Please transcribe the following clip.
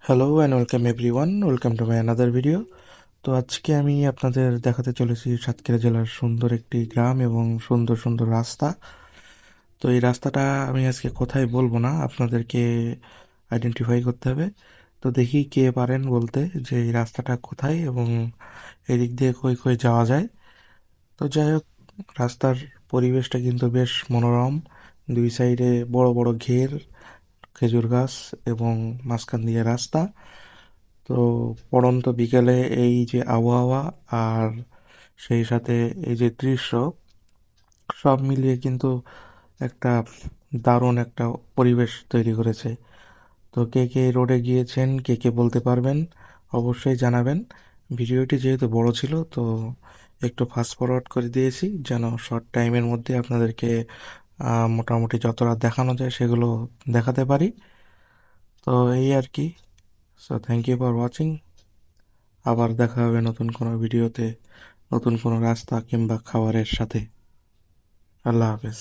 Hello and welcome everyone, welcome to my another video. তো আজকে আমি আপনাদের দেখাতে চলেছি সাতক্ষীরা জেলার সুন্দর একটি গ্রাম এবং সুন্দর সুন্দর রাস্তা। তো এই রাস্তাটা আমি আজকে কোথায় বলবো না, আপনাদেরকে আইডেন্টিফাই করতে হবে। তো দেখি কে পারেন বলতে যে এই রাস্তাটা কোথায় এবং এদিক দিয়ে কই কই যাওয়া যায়। তো যাই হোক, রাস্তার পরিবেশটা কিন্তু বেশ মনোরম। দুই সাইডে বড় বড় ঘের, খেজুর গাছ এবং মাঝখান দিয়ে রাস্তা। তো পড়ন্ত বিকেলে এই যে আবহাওয়া আর সেই সাথে এই যে দৃশ্য, সব মিলিয়ে কিন্তু একটা দারুণ একটা পরিবেশ তৈরি করেছে। তো কে কে এই রোডে গিয়েছেন, কে কে বলতে পারবেন, অবশ্যই জানাবেন। ভিডিওটি যেহেতু বড় ছিল, তো একটু ফাস্ট ফরওয়ার্ড করে দিয়েছি যেন শর্ট টাইমের মধ্যে আপনাদেরকে মোটামুটি যতটা দেখানো যায় সেগুলো দেখাতে পারি। তো এই আর কি। So thank you for watching. আবার দেখা হবে নতুন কোনো ভিডিওতে, নতুন কোনো রাস্তা কিংবা খাবারের সাথে। আল্লাহ হাফেজ।